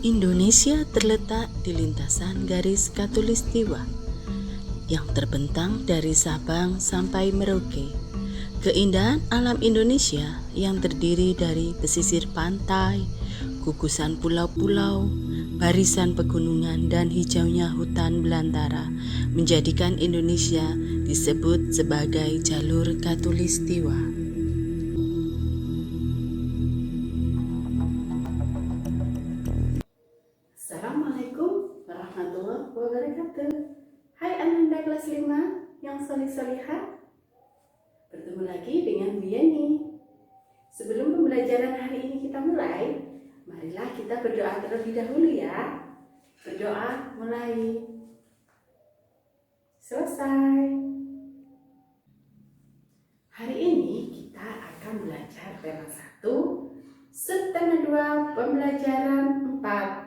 Indonesia terletak di lintasan garis khatulistiwa yang terbentang dari Sabang sampai Merauke. Keindahan alam Indonesia yang terdiri dari pesisir pantai, gugusan pulau-pulau, barisan pegunungan dan hijaunya hutan belantara menjadikan Indonesia disebut sebagai jalur khatulistiwa. Assalamualaikum warahmatullahi wabarakatuh. Hai Ananda kelas 5 yang solih-solihah. Bertemu lagi dengan Bu Yeni. Sebelum pembelajaran hari ini kita mulai, marilah kita berdoa terlebih dahulu ya. Berdoa mulai. Selesai. Hari ini kita akan belajar tema 1, subtema 2, pembelajaran 4.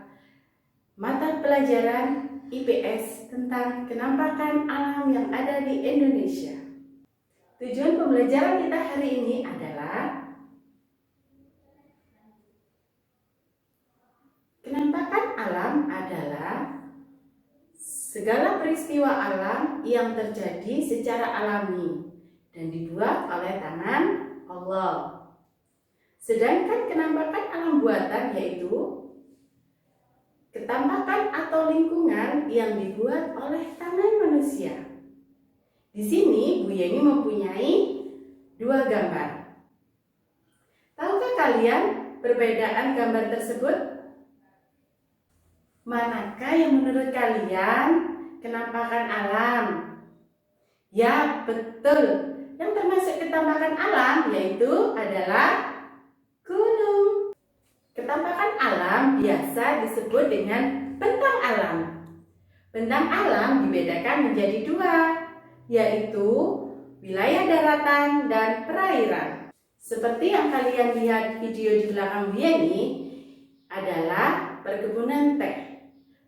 Mata pelajaran IPS tentang kenampakan alam yang ada di Indonesia. Tujuan pembelajaran kita hari ini adalah kenampakan alam adalah segala peristiwa alam yang terjadi secara alami dan dibuat oleh tangan Allah. Sedangkan kenampakan alam buatan yaitu ketampakan atau lingkungan yang dibuat oleh tangan manusia. Di sini Bu Yeni mempunyai 2 gambar. Tahukah kalian perbedaan gambar tersebut? Manakah yang menurut kalian kenampakan alam? Ya, betul. Yang termasuk kenampakan alam yaitu adalah gunung. Kenampakan alam biasa disebut dengan bentang alam. Bentang alam dibedakan menjadi 2, yaitu wilayah daratan dan perairan. Seperti yang kalian lihat video di belakang dia ini adalah perkebunan teh.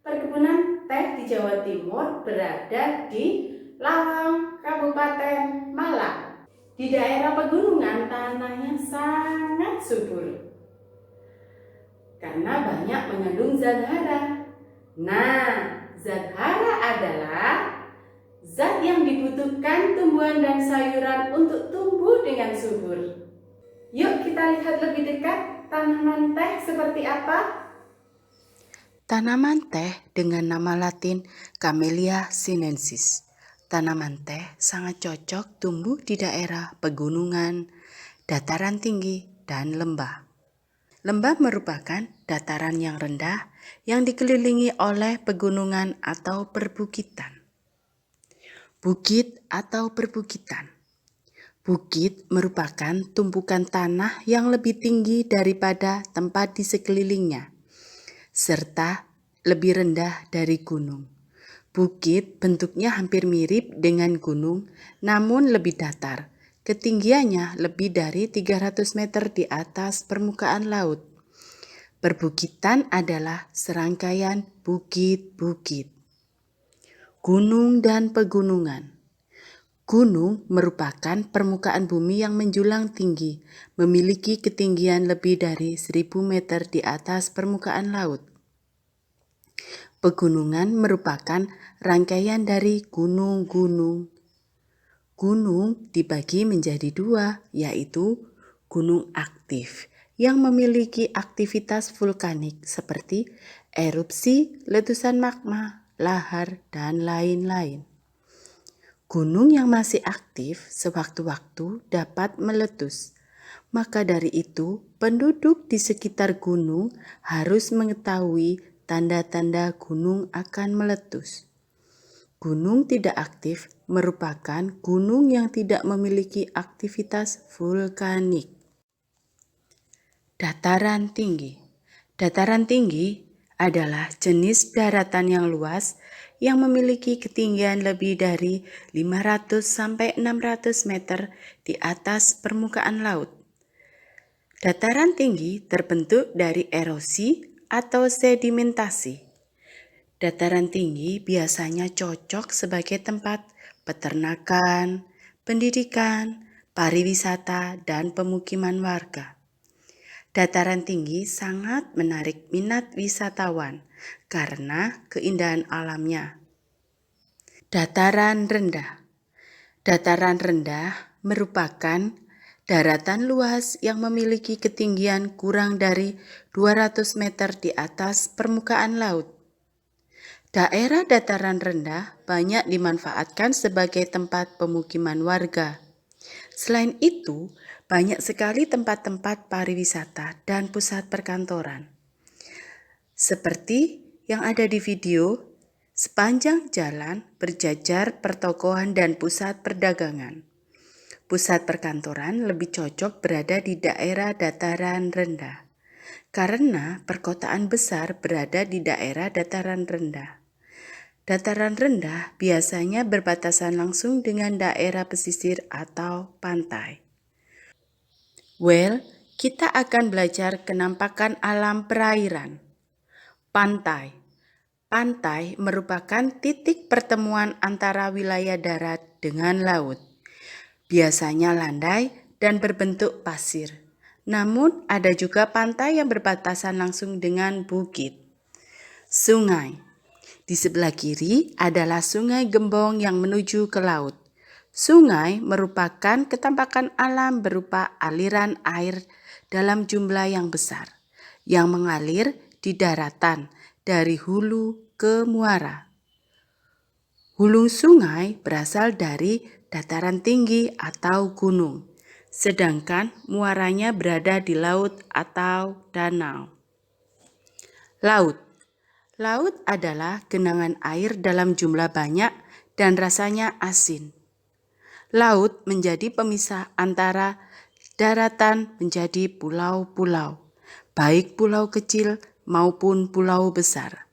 Perkebunan teh di Jawa Timur berada di Lawang, Kabupaten Malang. Di daerah pegunungan tanahnya sangat subur karena banyak mengandung zat hara. Nah, zat hara adalah zat yang dibutuhkan tumbuhan dan sayuran untuk tumbuh dengan subur. Yuk kita lihat lebih dekat tanaman teh seperti apa. Tanaman teh dengan nama latin Camellia sinensis. Tanaman teh sangat cocok tumbuh di daerah pegunungan, dataran tinggi, dan lembah. Lembah merupakan dataran yang rendah yang dikelilingi oleh pegunungan atau perbukitan. Bukit atau perbukitan. Bukit merupakan tumpukan tanah yang lebih tinggi daripada tempat di sekelilingnya, serta lebih rendah dari gunung. Bukit bentuknya hampir mirip dengan gunung, namun lebih datar. Ketinggiannya lebih dari 300 meter di atas permukaan laut. Perbukitan adalah serangkaian bukit-bukit. Gunung dan pegunungan. Gunung merupakan permukaan bumi yang menjulang tinggi, memiliki ketinggian lebih dari 1000 meter di atas permukaan laut. Pegunungan merupakan rangkaian dari gunung-gunung. Gunung dibagi menjadi 2, yaitu gunung aktif yang memiliki aktivitas vulkanik seperti erupsi, letusan magma, lahar, dan lain-lain. Gunung yang masih aktif sewaktu-waktu dapat meletus. Maka dari itu, penduduk di sekitar gunung harus mengetahui tanda-tanda gunung akan meletus. Gunung tidak aktif merupakan gunung yang tidak memiliki aktivitas vulkanik. Dataran tinggi. Dataran tinggi adalah jenis daratan yang luas yang memiliki ketinggian lebih dari 500 sampai 600 meter di atas permukaan laut. Dataran tinggi terbentuk dari erosi atau sedimentasi. Dataran tinggi biasanya cocok sebagai tempat peternakan, pendidikan, pariwisata, dan pemukiman warga. Dataran tinggi sangat menarik minat wisatawan karena keindahan alamnya. Dataran rendah. Dataran rendah merupakan daratan luas yang memiliki ketinggian kurang dari 200 meter di atas permukaan laut. Daerah dataran rendah banyak dimanfaatkan sebagai tempat pemukiman warga. Selain itu, banyak sekali tempat-tempat pariwisata dan pusat perkantoran. Seperti yang ada di video, sepanjang jalan berjajar pertokohan dan pusat perdagangan. Pusat perkantoran lebih cocok berada di daerah dataran rendah, karena perkotaan besar berada di daerah dataran rendah. Dataran rendah biasanya berbatasan langsung dengan daerah pesisir atau pantai. Kita akan belajar kenampakan alam perairan. Pantai. Pantai merupakan titik pertemuan antara wilayah darat dengan laut. Biasanya landai dan berbentuk pasir. Namun ada juga pantai yang berbatasan langsung dengan bukit. Sungai. Di sebelah kiri adalah Sungai Gembong yang menuju ke laut. Sungai merupakan ketampakan alam berupa aliran air dalam jumlah yang besar, yang mengalir di daratan dari hulu ke muara. Hulu sungai berasal dari dataran tinggi atau gunung, sedangkan muaranya berada di laut atau danau. Laut. Laut adalah genangan air dalam jumlah banyak dan rasanya asin. Laut menjadi pemisah antara daratan menjadi pulau-pulau, baik pulau kecil maupun pulau besar.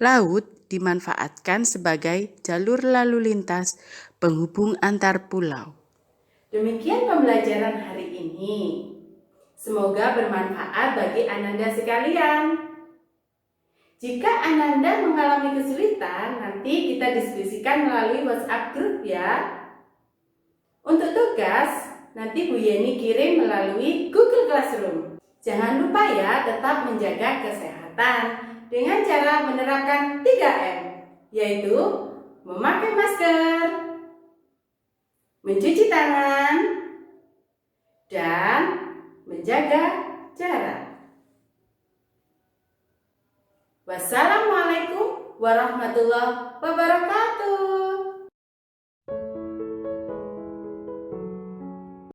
Laut dimanfaatkan sebagai jalur lalu lintas penghubung antar pulau. Demikian pembelajaran hari ini. Semoga bermanfaat bagi Ananda sekalian. Jika Ananda mengalami kesulitan, nanti kita diskusikan melalui WhatsApp grup ya. Untuk tugas, nanti Bu Yeni kirim melalui Google Classroom. Jangan lupa ya, tetap menjaga kesehatan dengan cara menerapkan 3M, yaitu memakai masker, mencuci tangan, dan menjaga jarak. Wassalamualaikum warahmatullahi wabarakatuh.